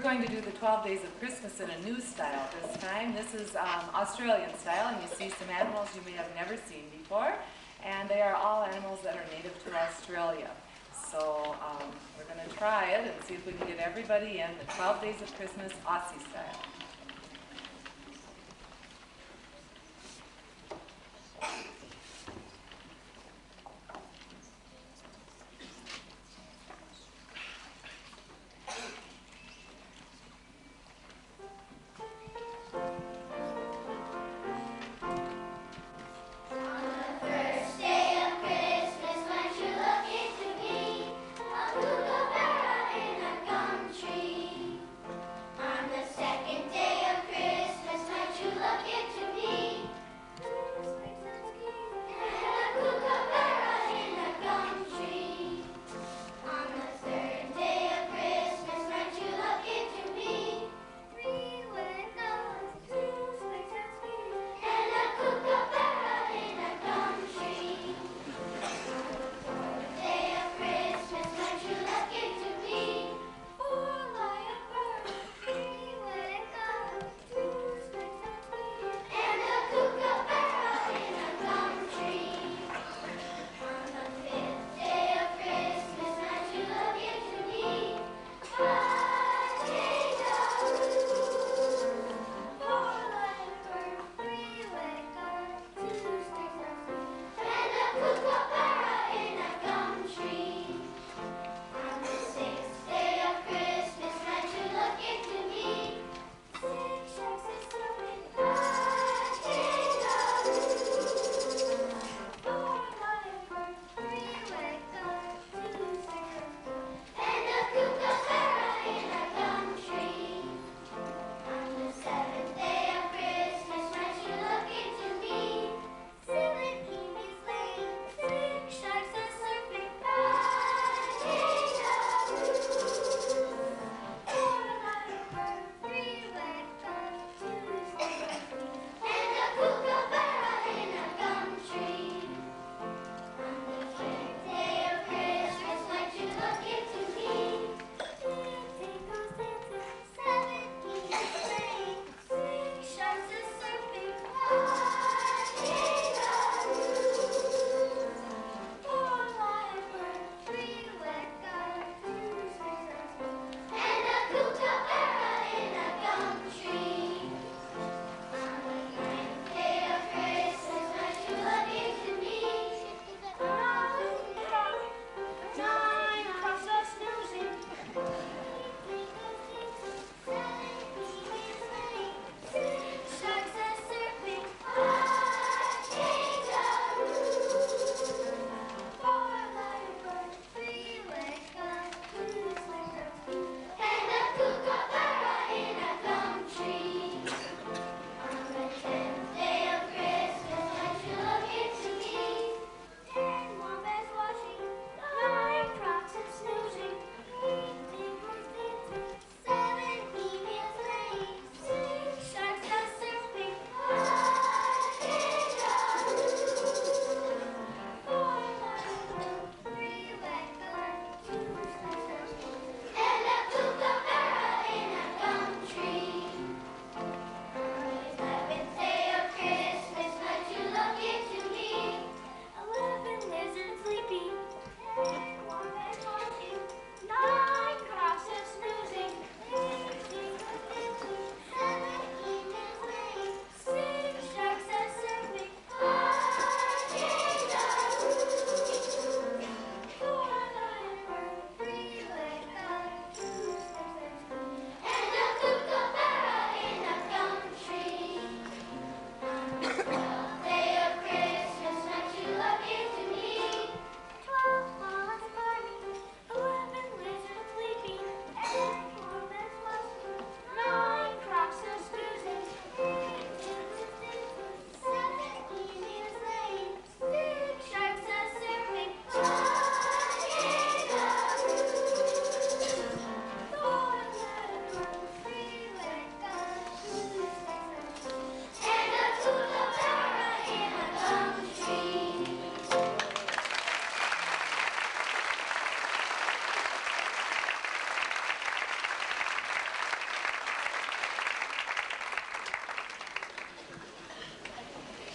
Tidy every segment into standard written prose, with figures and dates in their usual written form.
going to do the 12 Days of Christmas in a new style this time. This is Australian style, and you see some animals you may have never seen before, and they are all animals that are native to Australia. So we're going to try it and see if we can get everybody in the 12 Days of Christmas Aussie style. Second day.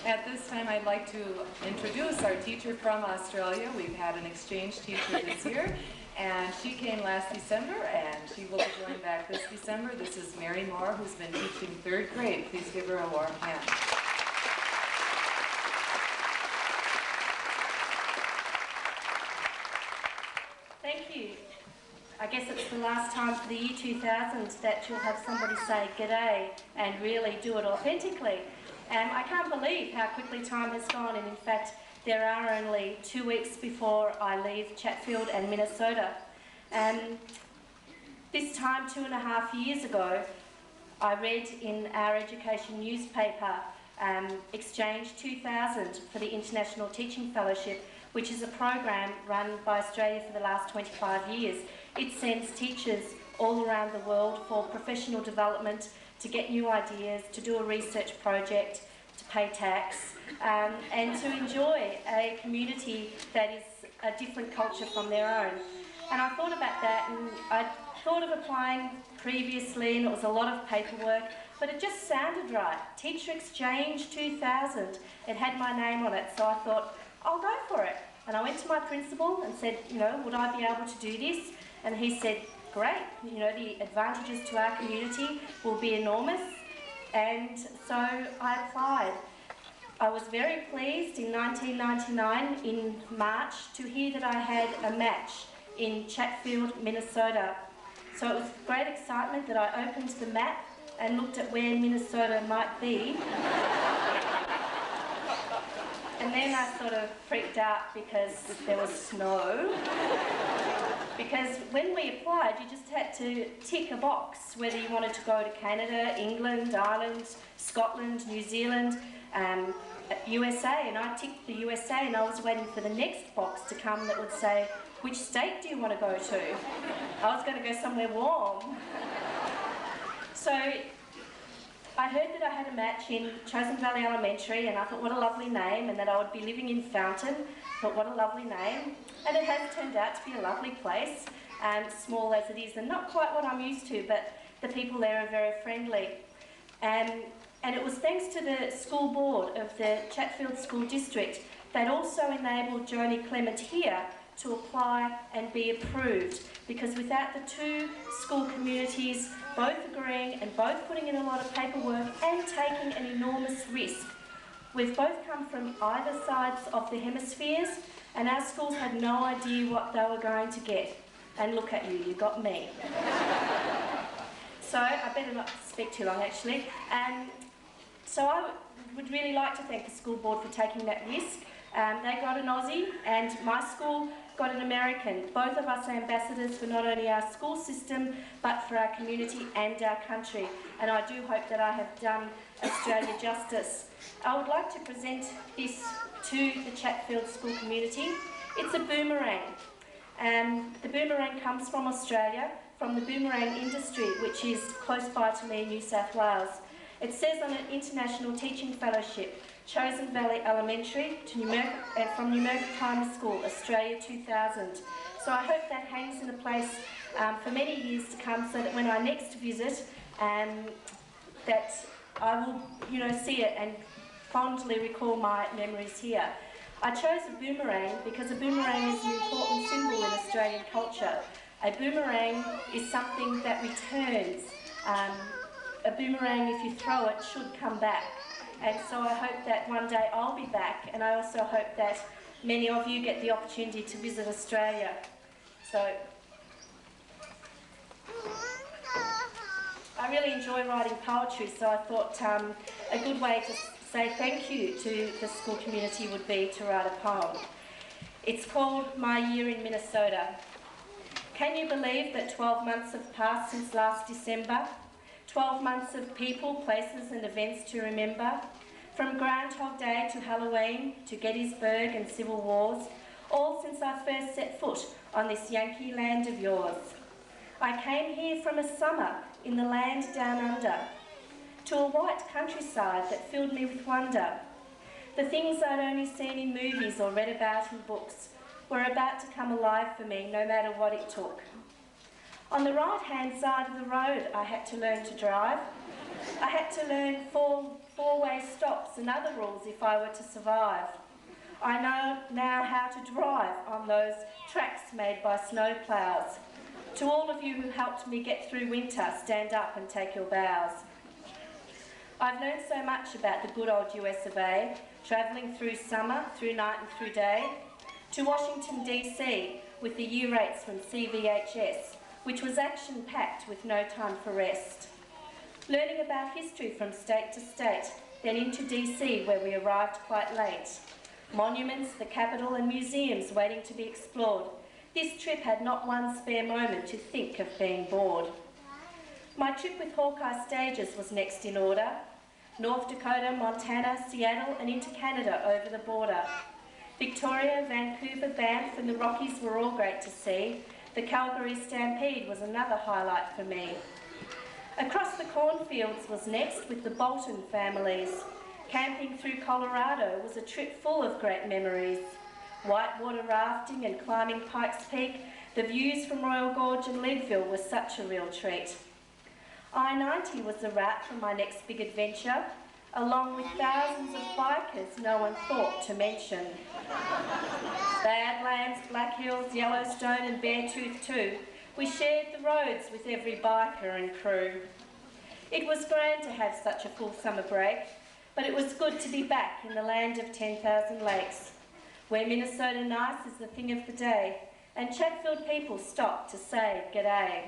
At this time, I'd like to introduce our teacher from Australia. We've had an exchange teacher this year, and she came last December, and she will be going back this December. This is Mary Moore, who's been teaching 3rd grade. Please give her a warm hand. Thank you. I guess it's the last time for the year 2000 that you'll have somebody say g'day and really do it authentically. I can't believe how quickly time has gone, and in fact there are only 2 weeks before I leave Chatfield and Minnesota. This time 2.5 years ago, I read in our education newspaper Exchange 2000 for the International Teaching Fellowship, which is a program run by Australia for the last 25 years. It sends teachers all around the world for professional development, to get new ideas, to do a research project, to pay tax, and to enjoy a community that is a different culture from their own. And I thought about that, and I thought of applying previously, and it was a lot of paperwork, but it just sounded right. Teacher Exchange 2000, it had my name on it, so I thought, I'll go for it. And I went to my principal and said, would I be able to do this? And he said, great, the advantages to our community will be enormous. And so I applied. I was very pleased in 1999, in March, to hear that I had a match in Chatfield, Minnesota. So it was with great excitement that I opened the map and looked at where Minnesota might be. And then I sort of freaked out because there was snow. Because when we applied, you just had to tick a box whether you wanted to go to Canada, England, Ireland, Scotland, New Zealand, USA, and I ticked the USA, and I was waiting for the next box to come that would say, which state do you want to go to? I was going to go somewhere warm. So I heard that I had a match in Chosen Valley Elementary, and I thought, what a lovely name, and that I would be living in Fountain. I thought, what a lovely name. And it has turned out to be a lovely place, small as it is, and not quite what I'm used to, but the people there are very friendly. And it was thanks to the school board of the Chatfield School District that also enabled Joni Clement here to apply and be approved, because without the 2 school communities both agreeing and both putting in a lot of paperwork and taking an enormous risk, we've both come from either sides of the hemispheres, and our schools had no idea what they were going to get. And look at you, you got me. So I better not speak too long, actually. So I would really like to thank the school board for taking that risk. They got an Aussie, and my school got an American. Both of us are ambassadors for not only our school system, but for our community and our country. And I do hope that I have done Australia justice. I would like to present this to the Chatfield school community. It's a boomerang. The boomerang comes from Australia, from the boomerang industry, which is close by to me in New South Wales. It says on an International Teaching Fellowship, Chosen Valley Elementary to from New Mercer Primary School, Australia 2000. So I hope that hangs in a place for many years to come, so that when I next visit, that I will, see it and fondly recall my memories here. I chose a boomerang because a boomerang is an important symbol in Australian culture. A boomerang is something that returns. A boomerang, if you throw it, should come back. And so I hope that one day I'll be back, and I also hope that many of you get the opportunity to visit Australia. So I really enjoy writing poetry, so I thought a good way to say thank you to the school community would be to write a poem. It's called My Year in Minnesota. Can you believe that 12 months have passed since last December? 12 months of people, places and events to remember. From Groundhog Day to Halloween to Gettysburg and Civil Wars, all since I first set foot on this Yankee land of yours. I came here from a summer in the land down under, to a white countryside that filled me with wonder. The things I'd only seen in movies or read about in books were about to come alive for me, no matter what it took. On the right-hand side of the road, I had to learn to drive. I had to learn 4 four-way stops and other rules if I were to survive. I know now how to drive on those tracks made by snowplows. To all of you who helped me get through winter, stand up and take your bows. I've learned so much about the good old US of A, travelling through summer, through night and through day, to Washington DC with the U rates from CVES, which was action-packed with no time for rest. Learning about history from state to state, then into DC where we arrived quite late. Monuments, the capital and museums waiting to be explored. This trip had not one spare moment to think of being bored. My trip with Hawkeye Stages was next in order. North Dakota, Montana, Seattle and into Canada over the border. Victoria, Vancouver, Banff and the Rockies were all great to see. The Calgary Stampede was another highlight for me. Across the cornfields was next with the Bolton families. Camping through Colorado was a trip full of great memories. Whitewater rafting and climbing Pikes Peak, the views from Royal Gorge and Leadville were such a real treat. I-90 was the route for my next big adventure, along with thousands of bikers no one thought to mention. Badlands, Black Hills, Yellowstone and Beartooth too. We shared the roads with every biker and crew. It was grand to have such a full summer break, but it was good to be back in the land of 10,000 lakes, where Minnesota nice is the thing of the day, and Chatfield people stop to say g'day.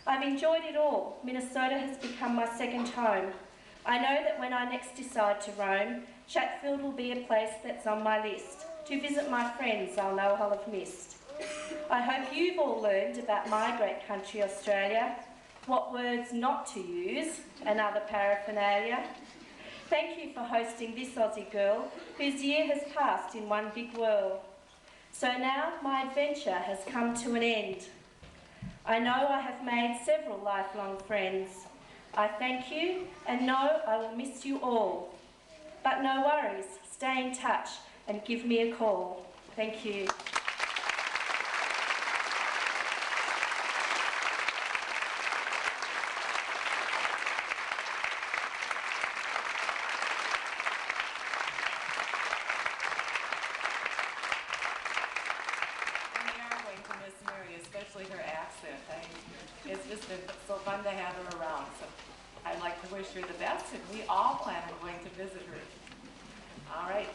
I've enjoyed it all. Minnesota has become my second home. I know that when I next decide to roam, Chatfield will be a place that's on my list. To visit my friends I'll know I'll have missed. I hope you've all learned about my great country, Australia, what words not to use, and other paraphernalia. Thank you for hosting this Aussie girl, whose year has passed in one big whirl. So now my adventure has come to an end. I know I have made several lifelong friends. I thank you and know I will miss you all. But no worries, stay in touch and give me a call. Thank you. Especially her accent. It's just been so fun to have her around. So I'd like to wish her the best, and we all plan on going to visit her. All right.